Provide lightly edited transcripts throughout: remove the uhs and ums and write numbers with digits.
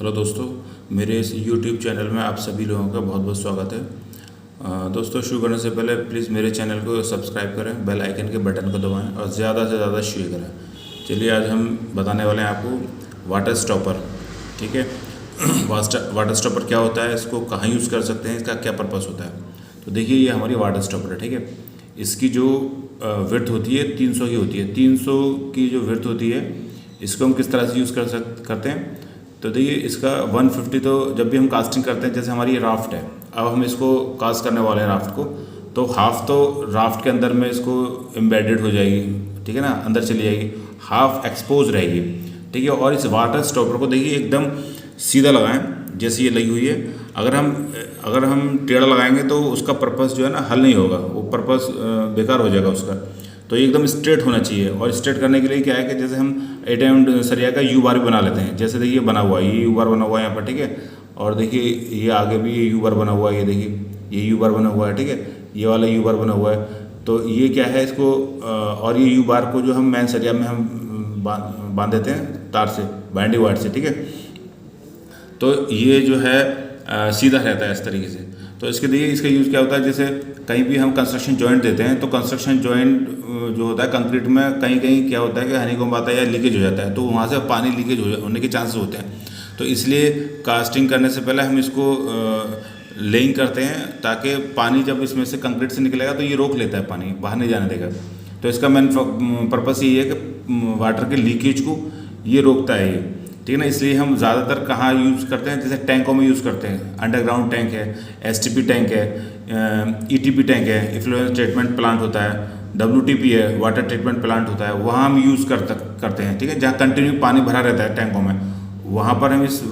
Hello दोस्तों, मेरे इस YouTube चैनल में आप सभी लोगों का बहुत बहुत स्वागत है। दोस्तों, शुरू करने से पहले प्लीज़ मेरे चैनल को सब्सक्राइब करें, बेल आइकन के बटन को दबाएं और ज़्यादा से ज़्यादा शेयर करें। चलिए, आज हम बताने वाले हैं आपको वाटर स्टॉपर। ठीक है। वाटर स्टॉपर क्या होता है, इसको कहाँ यूज़ कर सकते हैं, इसका क्या पर्पस होता है। तो देखिए, ये हमारी वाटर स्टॉपर है। ठीक है। इसकी जो विड्थ होती है 300 की होती है। 300 की जो विड्थ होती है, इसको हम किस तरह से यूज़ करते हैं। तो देखिए, इसका 150 तो जब भी हम कास्टिंग करते हैं, जैसे हमारी ये राफ्ट है, अब हम इसको कास्ट करने वाले हैं राफ्ट को, तो हाफ तो राफ्ट के अंदर में इसको एम्बेडेड हो जाएगी। ठीक है ना, अंदर चली जाएगी, हाफ एक्सपोज रहेगी। ठीक है। और इस वाटर स्टॉपर को देखिए एकदम सीधा लगाएं, जैसे ये लगी हुई है। अगर हम टेढ़ा लगाएंगे तो उसका पर्पस जो है ना हल नहीं होगा, वो पर्पस बेकार हो जाएगा उसका। तो ये एकदम स्ट्रेट होना चाहिए। और स्ट्रेट करने के लिए क्या है कि जैसे हम एटम सरिया का यू बार भी बना लेते हैं। जैसे देखिए बना हुआ है, ये यू बार बना हुआ है यहाँ पर। ठीक है। और देखिए ये आगे भी ये यू बार बना हुआ है, ये देखिए ये यू बार बना हुआ है। ठीक है। ये वाला यू बार बना हुआ है। तो ये क्या है, इसको और ये यू बार को जो हम मेन सरिया में हम बांध देते हैं तार से, बाइंडिंग वायर से। ठीक है। तो ये जो है सीधा रहता है इस तरीके से। तो इसके लिए इसका यूज़ क्या होता है, जैसे कहीं भी हम कंस्ट्रक्शन जॉइंट देते हैं, तो कंस्ट्रक्शन जॉइंट जो होता है कंक्रीट में, कहीं कहीं क्या होता है कि हनीकॉम्ब आता है या लीकेज हो जाता है, तो वहाँ से पानी लीकेज होने के चांसेस होते हैं। तो इसलिए कास्टिंग करने से पहले हम इसको लेइंग करते हैं, ताकि पानी जब इसमें से कंक्रीट से निकलेगा तो ये रोक लेता है, पानी बाहर नहीं जाने देगा। तो इसका मेन पर्पस यही है कि वाटर के लीकेज को ये रोकता है ये। ठीक है ना। इसलिए हम ज़्यादातर कहाँ यूज़ करते हैं, जैसे टैंकों में यूज़ करते हैं। अंडरग्राउंड टैंक है, एसटीपी टैंक है, ईटीपी टैंक है, इफ्लुएंस ट्रीटमेंट प्लांट होता है, डब्ल्यूटीपी है, वाटर ट्रीटमेंट प्लांट होता है, वहाँ हम यूज़ करते हैं। ठीक है। जहाँ कंटिन्यू पानी भरा रहता है टैंकों में, वहाँ पर हम इस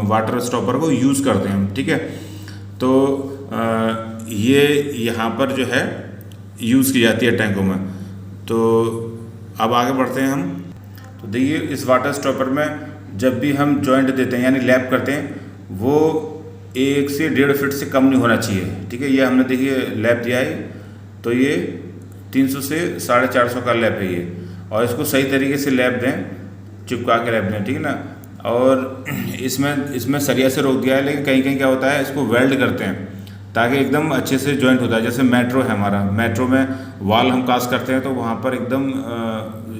वाटर स्टॉपर को यूज़ करते हैं। ठीक है। तो ये यहाँ पर जो है यूज़ की जाती है टैंकों में। तो अब आगे बढ़ते हैं हम। तो देखिए, इस वाटर स्टॉपर में जब भी हम जॉइंट देते हैं यानी लैप करते हैं, वो 1 से 1.5 फीट से कम नहीं होना चाहिए। ठीक है। ये हमने देखिए लैप दिया है, तो ये 300 से 450 का लैप है ये। और इसको सही तरीके से लैप दें, चिपका के लैप दें। ठीक है ना। और इसमें सरिया से रोक दिया है, लेकिन कहीं कहीं क्या होता है, इसको वेल्ड करते हैं ताकि एकदम अच्छे से जॉइंट होता है। जैसे मेट्रो है हमारा, मेट्रो में वाल हम कास्ट करते हैं, तो वहाँ पर एकदम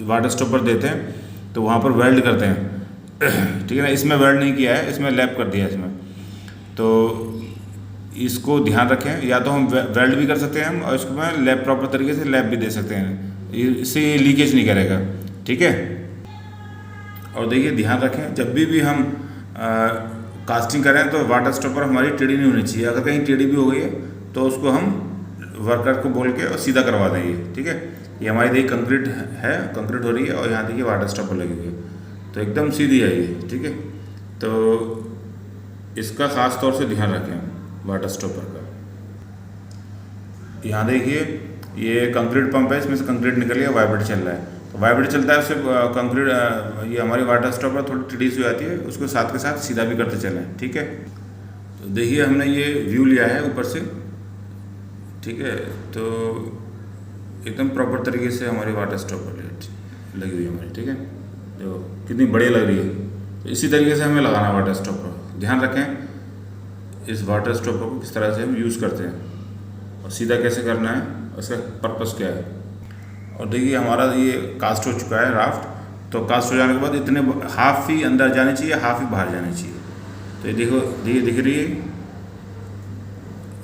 वाटर स्टॉपर देते हैं, तो वहाँ पर वेल्ड करते हैं। ठीक है ना। इसमें वेल्ड नहीं किया है, इसमें लैप कर दिया है इसमें। तो इसको ध्यान रखें, या तो हम वेल्ड भी कर सकते हैं हम, और इसको में लैप प्रॉपर तरीके से लैप भी दे सकते हैं, इससे ये लीकेज नहीं करेगा। ठीक है। और देखिए ध्यान रखें, जब भी हम कास्टिंग करें तो वाटर स्टॉपर हमारी टेढ़ी नहीं होनी चाहिए। अगर कहीं टेढ़ी भी हो गई है तो उसको हम वर्कर को बोल के और सीधा करवा देंगे। ठीक है। ये हमारी देखिए कंक्रीट हो रही है, और यहाँ देखिए वाटर स्टॉपर लगी हुई है, तो एकदम सीधी है ये। ठीक है। तो इसका ख़ास तौर से ध्यान रखें वाटर स्टॉपर का। यहाँ देखिए ये कंक्रीट पंप है, इसमें से कंक्रीट निकल गया, वाइब्रेट चल रहा है। तो वाइब्रेट चलता है, उससे कंक्रीट ये हमारी वाटर स्टॉपर थोड़ी टेढ़ी सी हो जाती है, उसको साथ के साथ सीधा भी करते चलें। ठीक है। तो देखिए हमने ये व्यू लिया है ऊपर से। ठीक है। तो एकदम प्रॉपर तरीके से हमारी वाटर स्टॉपर लगी हुई है हमारी। ठीक है। देखो कितनी बढ़िया लग रही है। तो इसी तरीके से हमें लगाना है वाटर स्टॉपर। ध्यान रखें इस वाटर स्टॉपर को किस तरह से हम यूज़ करते हैं, और सीधा कैसे करना है, उसका पर्पस क्या है। और देखिए हमारा ये कास्ट हो चुका है राफ्ट। तो कास्ट हो जाने के बाद इतने हाफ ही अंदर जानी चाहिए, हाफ ही बाहर जानी चाहिए। तो ये देखो, देखिए दिख रही है,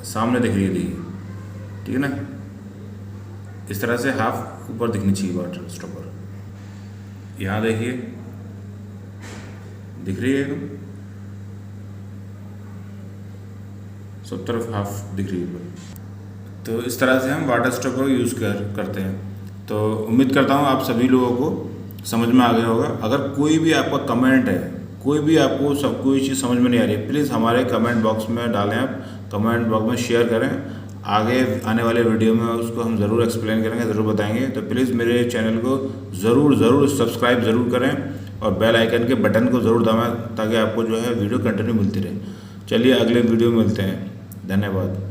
सामने दिख रही है, देखिए। ठीक है ना। इस तरह से हाफ ऊपर दिखनी चाहिए वाटर स्टॉपर। यहाँ देखिए दिख रही है एकदम, सब तरफ हाफ दिख रही है। तो इस तरह से हम वाटर स्टॉपर को यूज़ करते हैं। तो उम्मीद करता हूँ आप सभी लोगों को समझ में आ गया होगा। अगर कोई भी आपका कमेंट है, कोई भी आपको कोई चीज़ समझ में नहीं आ रही है, प्लीज़ हमारे कमेंट बॉक्स में डालें, आप कमेंट बॉक्स में शेयर करें। आगे आने वाले वीडियो में उसको हम ज़रूर एक्सप्लेन करेंगे, ज़रूर बताएंगे। तो प्लीज़ मेरे चैनल को ज़रूर सब्सक्राइब ज़रूर करें, और बेल आइकन के बटन को ज़रूर दबाएं, ताकि आपको जो है वीडियो कंटिन्यू मिलती रहे। चलिए अगले वीडियो में मिलते हैं। धन्यवाद।